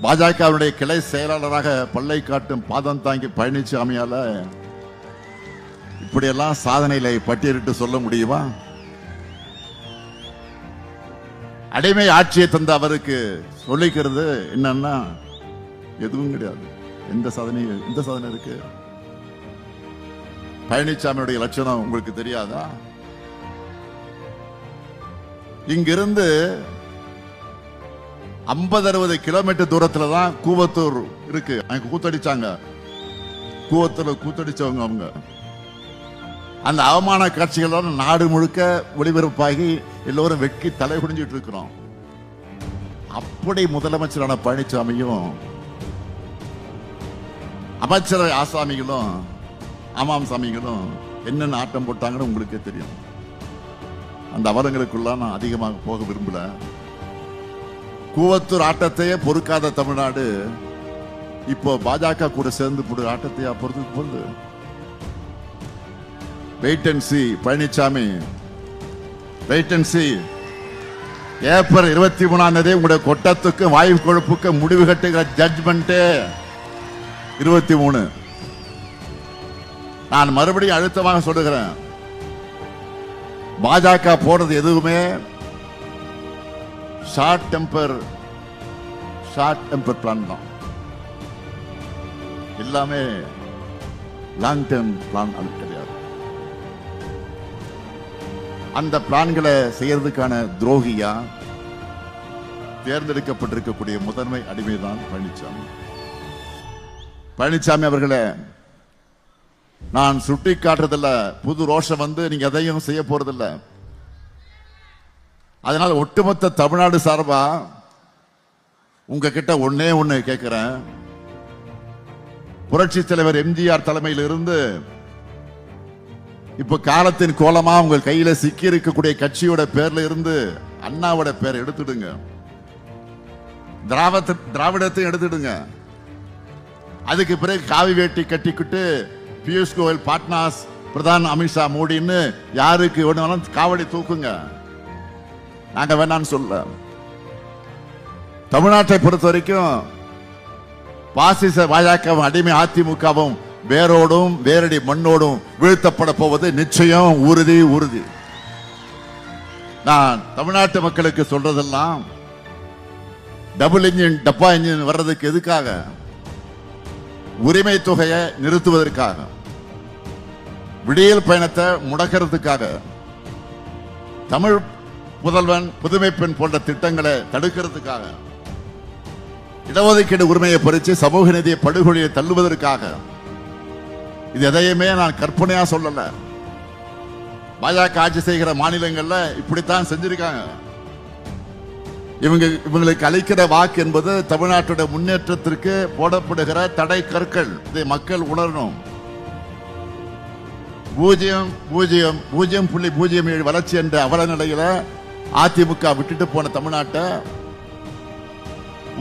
பாஜகவுடைய கிளை செயலாளராக பல்லை காட்டும் பாதம் தாங்கி பழனிசாமியால இப்படியெல்லாம் சாதனைகளை பட்டியலிட்டு சொல்ல முடியுமா? அடிமை ஆட்சியை தந்த அவருக்கு சொல்லிக்கிறது என்னன்னா எதுவும் கிடையாது. இந்த சாதனை இருக்கு. பழனிசாமியுடைய லட்சணம் உங்களுக்கு தெரியாதா? இங்கிருந்து 50-60 கிலோமீட்டர் தூரத்துல தான் கூவத்தூர் இருக்கு. அங்க கூத்தடிச்சாங்க. கூவத்தூர் கூத்தடிச்சவங்க அவங்க. அந்த அவமான காட்சிகளோட நாடு முழுக்க ஒளிபரப்பாகி எல்லோரும் வெட்கி தலை குடிஞ்சிட்டு இருக்கிறோம். அப்படி முதலமைச்சரான பழனிசாமியும் அமைச்சர் ஆசாமிகளும் ஆமாம் சாமிகளும் என்னென்ன ஆட்டம் போட்டாங்கன்னு உங்களுக்கே தெரியும். அந்த அவலங்களுக்குள்ள நான் அதிகமாக போக விரும்பல. கூவத்தூர் ஆட்டத்தையே பொறுக்காத தமிழ்நாடு இப்போ பாஜக கூட சேர்ந்து போடுற ஆட்டத்தையா பொறுத்து போகுது? Wait and see Palaniswami, wait and see. April 23 உங்களுடைய கொட்டத்துக்கு வாயு கொழுப்புக்கு முடிவு கட்டுகிற ஜட்ஜ்மெண்ட் 23. நான் மறுபடியும் அழுத்தமாக சொல்லுகிறேன், பாஜக போறது எதுவுமே ஷார்ட் டெம்பர் பிளான் தான். எல்லாமே லாங் டேர்ம் பிளான் கிடையாது. அந்த பிளான்களை செய்யறதுக்கான துரோகியா தேர்ந்தெடுக்கப்பட்டிருக்கக்கூடிய முதன்மை அடிமைதான் பழனிசாமி. பழனிசாமி அவர்களே, நான் சுட்டி காட்டுறதில்ல, புது ரோஷம் வந்து நீங்க எதையும் செய்ய போறதில்ல. அதனால ஒட்டுமொத்த தமிழ்நாடு சார்பா உங்ககிட்ட ஒண்ணு கேட்கிறேன். புரட்சி தலைவர் எம்ஜிஆர் தலைமையில் இருந்து இப்ப காலத்தின் கோலமா உங்கள் கையில சிக்கி இருக்கக்கூடிய கட்சியோட பேர்ல இருந்து அண்ணாவோட பேரை எடுத்துடுங்க, திராவிடத்தையும் எடுத்துடுங்க. அதுக்கு பிறகு காவி வேட்டி கட்டிக்கிட்டு பியூஷ் கோயல் பாட்னாஸ் பிரதான் அமித்ஷா மோடின்னு யாருக்கு வேணாலும் காவடி தூக்குங்க, நாங்க வேணான்னு சொல்ல. தமிழ்நாட்டை பொறுத்த வரைக்கும் பாசிச பாஜகவும் அடிமை அதிமுகவும் வேரோடும் வேரடி மண்ணோடும் வீழ்த்தப்பட போவது நிச்சயம், உறுதி உறுதி. நான் தமிழ்நாட்டு மக்களுக்கு சொல்றதெல்லாம் டபுள் இன்ஜின் டப்பா இன்ஜின் வர்றதுக்கு எதுக்காக? உரிமை தொகையை நிறுத்துவதற்காக, விடியல் பயணத்தை முடக்கிறதுக்காக, தமிழ் புதல்வன் புதுமை பெண் போன்ற திட்டங்களை தடுக்கிறதுக்காக, இடஒதுக்கீடு உரிமையை பறித்து சமூக நீதியை படுகொலியை தள்ளுவதற்காக. இது எதையுமே நான் கற்பனையா சொல்லல. பாஜக ஆட்சி செய்கிற மாநிலங்கள்ல இப்படித்தான் செஞ்சிருக்காங்க. இவங்களுக்கு அளிக்கிற வாக்கு என்பது தமிழ்நாட்டுடைய முன்னேற்றத்திற்கு போடப்படுகிற தடை கற்கள். இதை மக்கள் உணரணும். 0.007 வளர்ச்சி என்ற அவல நிலையில அதிமுக விட்டுட்டு போன தமிழ்நாட்டை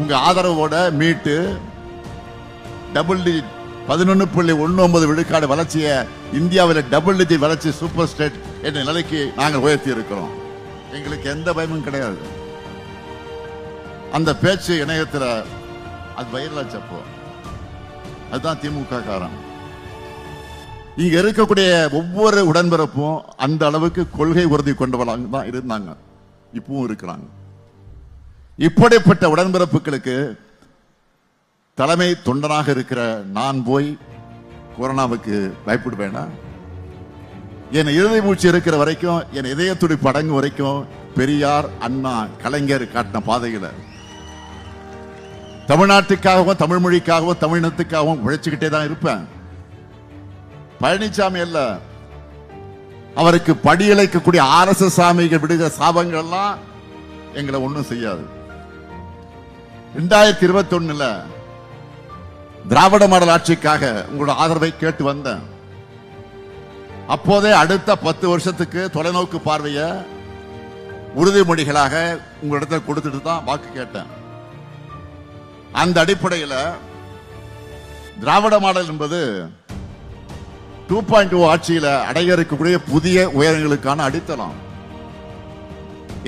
உங்க ஆதரவோட மீட்டு டபுள் டிஜிட் 11.19 விழுக்காடு வளர்ச்சியை இந்தியாவில் டபுள் டிஜிட் வளர்ச்சி சூப்பர் ஸ்டேட் என்ற நிலைக்கு நாங்கள் உயர்த்தி இருக்கிறோம். எங்களுக்கு எந்த பயமும் கிடையாது. அந்த பேச்சு இணையத்தில் அது வைரலாச்சப்போ அதுதான் திமுக காரணம். இங்க இருக்கக்கூடிய ஒவ்வொரு உடன்பிறப்பும் அந்த அளவுக்கு கொள்கை உறுதி கொண்டவளாக தான் இருந்தாங்க, இப்பவும் இருக்கிறாங்க. இப்படிப்பட்ட உடன்பிறப்புகளுக்கு தலைமை தொண்டனாக இருக்கிற நான் போய் கொரோனாவுக்கு பயப்படுவேனா? என் இறுதி மூச்சு இருக்கிற வரைக்கும், என் இதய துடிப்பு அடங்கும் வரைக்கும் பெரியார், அண்ணா, கலைஞர் காட்டின பாதையில தமிழ்நாட்டுக்காகவும் தமிழ் மொழிக்காகவும் தமிழினத்துக்காகவும் உழைச்சுக்கிட்டே தான் இருப்பேன். பழனிசாமி அல்ல, அவருக்கு படியழைக்கக்கூடிய RSS சாமிகள் விடுகிற சாபங்கள் எல்லாம் எங்களை ஒன்றும் செய்யாது. 2021 திராவிட மாடல் ஆட்சிக்காக உங்களோட ஆதரவை கேட்டு வந்தேன். அப்போதே அடுத்த 10 வருஷத்துக்கு தொலைநோக்கு பார்வைய உறுதிமொழிகளாக உங்களிடத்தில் கொடுத்துட்டு தான் வாக்கு கேட்டேன். அந்த அடிப்படையில் திராவிட மாடல் என்பது 2.0 ஆட்சியில அடைய இருக்கக்கூடிய புதிய உயரங்களுக்கான அடித்தளம்.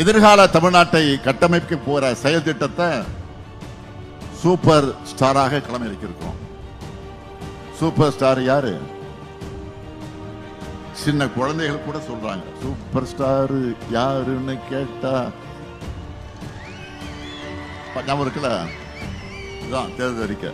எதிர்கால தமிழ்நாட்டை கட்டமைக்க போற செயல் திட்டத்தை சூப்பர் ஸ்டாராக களம் இறக்கியிருக்கோம். சூப்பர் ஸ்டார் யாரு? சின்ன குழந்தைகள் கூட சொல்றாங்க சூப்பர் ஸ்டார் யாருன்னு கேட்டா ஞாபகம் இருக்குல்ல, இதுதான் தேர்தல் அறிக்கை.